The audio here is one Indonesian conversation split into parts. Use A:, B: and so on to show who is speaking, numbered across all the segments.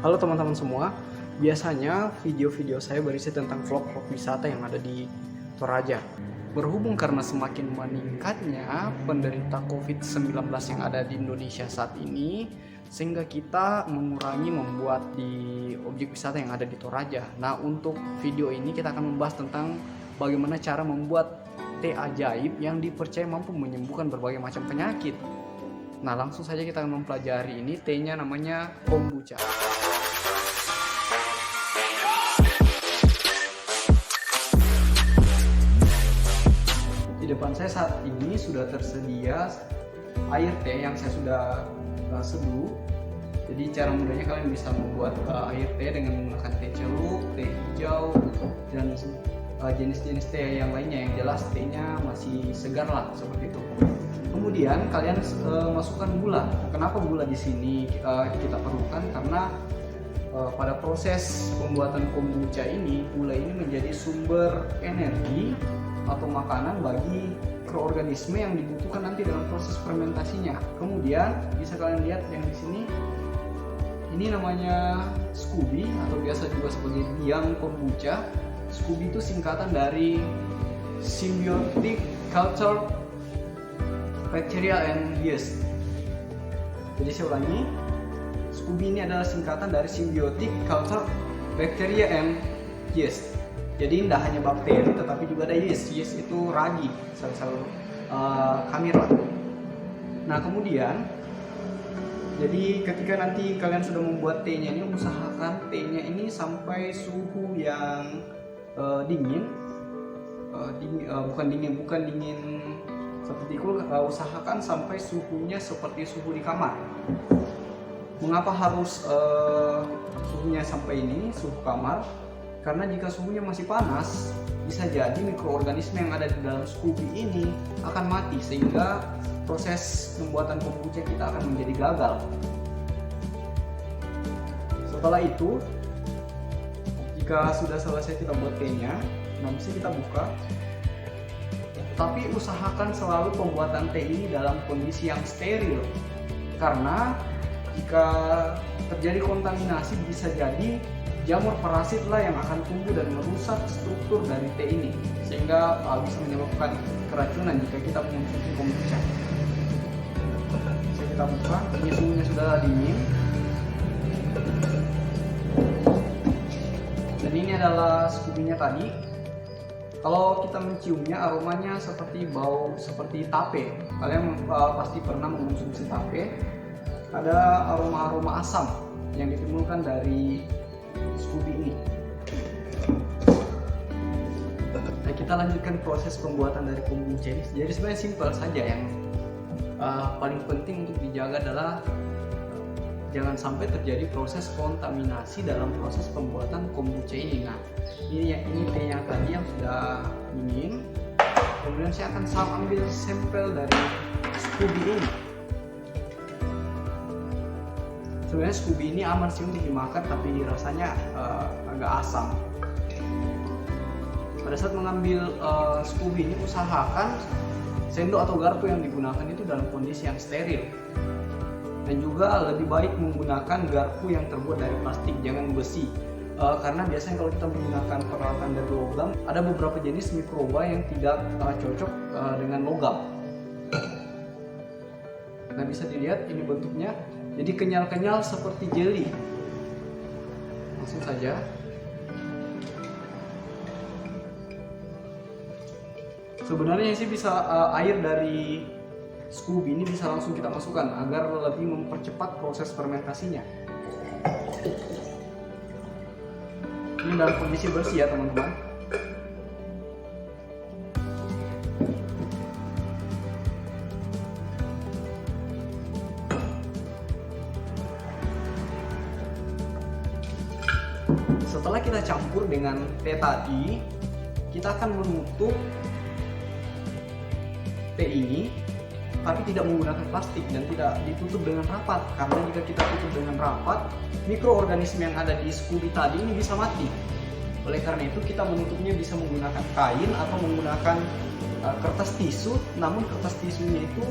A: Halo teman-teman semua, biasanya video-video saya berisi tentang vlog-vlog wisata yang ada di Toraja. Berhubung karena semakin meningkatnya penderita COVID-19 yang ada di Indonesia saat ini, sehingga kita mengurangi membuat di objek wisata yang ada di Toraja. Nah, untuk video ini kita akan membahas tentang bagaimana cara membuat teh ajaib yang dipercaya mampu menyembuhkan berbagai macam penyakit. Nah, langsung saja kita akan mempelajari ini. Tehnya namanya kombucha. Di depan saya saat ini sudah tersedia air teh yang saya sudah seduh. Jadi cara mudahnya kalian bisa membuat air teh dengan menggunakan teh celup, teh hijau, dan jenis-jenis teh yang lainnya. Yang jelas tehnya masih segar lah, seperti itu. Kemudian kalian masukkan gula. Kenapa gula di sini kita perlukan? Karena pada proses pembuatan kombucha ini, gula ini menjadi sumber energi atau makanan bagi mikroorganisme yang dibutuhkan nanti dalam proses fermentasinya. Kemudian bisa kalian lihat yang di sini, ini namanya SCOBY atau biasa juga sebagai biang kombucha. SCOBY itu singkatan dari Symbiotic Culture Bacteria and Yeast. Jadi saya ulangi, SCOBY ini adalah singkatan dari Symbiotic Culture Bacteria and Yeast. Jadi tidak hanya bakteri tetapi juga ada yeast. Yeast itu ragi, sel-sel kamera. Nah kemudian, jadi ketika nanti kalian sudah membuat tehnya ini, usahakan tehnya ini sampai suhu yang dingin, bukan dingin seperti itu. Usahakan sampai suhunya seperti suhu di kamar. Mengapa harus suhunya sampai ini, suhu kamar? Karena jika suhunya masih panas, bisa jadi mikroorganisme yang ada di dalam SCOBY ini akan mati, sehingga proses pembuatan kombucha kita akan menjadi gagal. Setelah itu, jika sudah selesai kita buat tehnya, nah bisa kita buka. Tapi usahakan selalu pembuatan teh ini dalam kondisi yang steril, karena jika terjadi kontaminasi bisa jadi jamur parasit lah yang akan tumbuh dan merusak struktur dari teh ini, sehingga bisa menyebabkan keracunan jika kita mengonsumsi kombucha. Bisa kita buka, ini suhunya sudah dingin. Dan ini adalah SCOBY-nya tadi. Kalau kita menciumnya, aromanya seperti bau seperti tape. Kalian pasti pernah mengonsumsi tape. Ada aroma-aroma asam yang ditimbulkan dari SCOBY ini. Nah, kita lanjutkan proses pembuatan dari kombucha ini. Jadi sebenarnya simpel saja. Yang paling penting untuk dijaga adalah jangan sampai terjadi proses kontaminasi dalam proses pembuatan kombucha ini. Nah, ini tehnya tadi yang sudah dingin. Kemudian saya akan ambil sampel dari SCOBY ini. Sebenarnya SCOBY ini aman sih untuk dimakan, tapi rasanya agak asam. Pada saat mengambil SCOBY ini, usahakan sendok atau garpu yang digunakan itu dalam kondisi yang steril. Dan juga lebih baik menggunakan garpu yang terbuat dari plastik, jangan besi. Karena biasanya kalau kita menggunakan peralatan dari logam, ada beberapa jenis mikroba yang tidak cocok dengan logam. Nah, bisa dilihat ini bentuknya. Jadi kenyal-kenyal seperti jelly. Langsung saja. Sebenarnya sih bisa air dari SCOBY ini bisa langsung kita masukkan agar lebih mempercepat proses fermentasinya. Ini dalam kondisi bersih ya teman-teman. Setelah kita campur dengan teh tadi, kita akan menutup teh ini, tapi tidak menggunakan plastik dan tidak ditutup dengan rapat. Karena jika kita tutup dengan rapat, mikroorganisme yang ada di SCOBY tadi ini bisa mati. Oleh karena itu kita menutupnya bisa menggunakan kain atau menggunakan kertas tisu. Namun kertas tisunya itu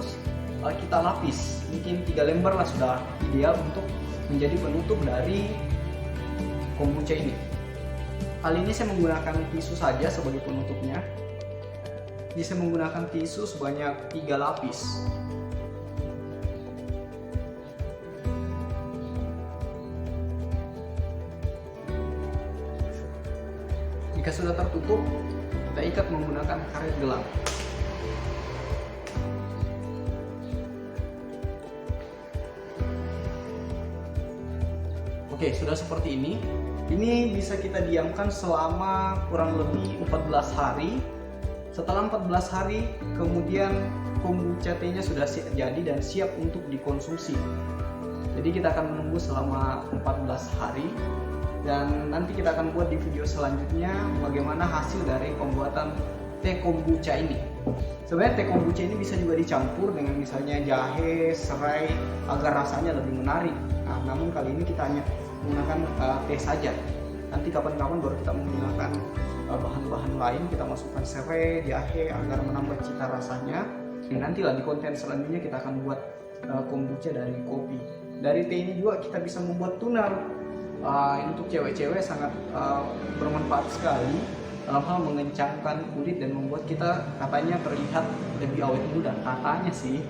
A: kita lapis, mungkin 3 lembar lah sudah ideal untuk menjadi penutup dari kombucha ini. Kali ini saya menggunakan tisu saja sebagai penutupnya. Jadi saya menggunakan tisu sebanyak 3 lapis. Jika sudah tertutup, kita ikat menggunakan karet gelang. Oke, sudah seperti ini. Ini bisa kita diamkan selama kurang lebih 14 hari. Setelah 14 hari, kemudian kombucha teh-nya sudah jadi dan siap untuk dikonsumsi. Jadi kita akan menunggu selama 14 hari. Dan nanti kita akan buat di video selanjutnya bagaimana hasil dari pembuatan teh kombucha ini. Sebenarnya teh kombucha ini bisa juga dicampur dengan misalnya jahe, serai agar rasanya lebih menarik. Nah, namun kali ini kita hanya menggunakan teh saja. Nanti kapan-kapan baru kita menggunakan bahan-bahan lain, kita masukkan serai, jahe agar menambah cita rasanya. Nantilah di konten selanjutnya kita akan buat kombucha dari kopi. Dari teh ini juga kita bisa membuat tunar. Untuk cewek-cewek sangat bermanfaat sekali dalam hal mengencangkan kulit dan membuat kita katanya terlihat lebih awet muda, katanya sih.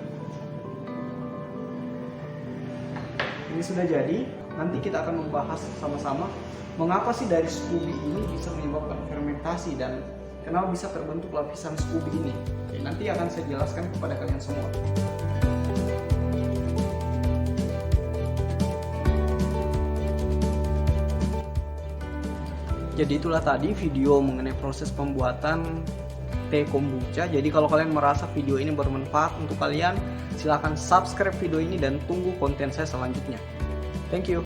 A: Ini sudah jadi. Nanti kita akan membahas sama-sama mengapa sih dari Scooby ini bisa menyebabkan fermentasi dan kenapa bisa terbentuk lapisan Scooby ini. Oke, nanti akan saya jelaskan kepada kalian semua. Jadi itulah tadi video mengenai proses pembuatan teh kombucha. Jadi kalau kalian merasa video ini bermanfaat untuk kalian, silahkan subscribe video ini dan tunggu konten saya selanjutnya. Thank you.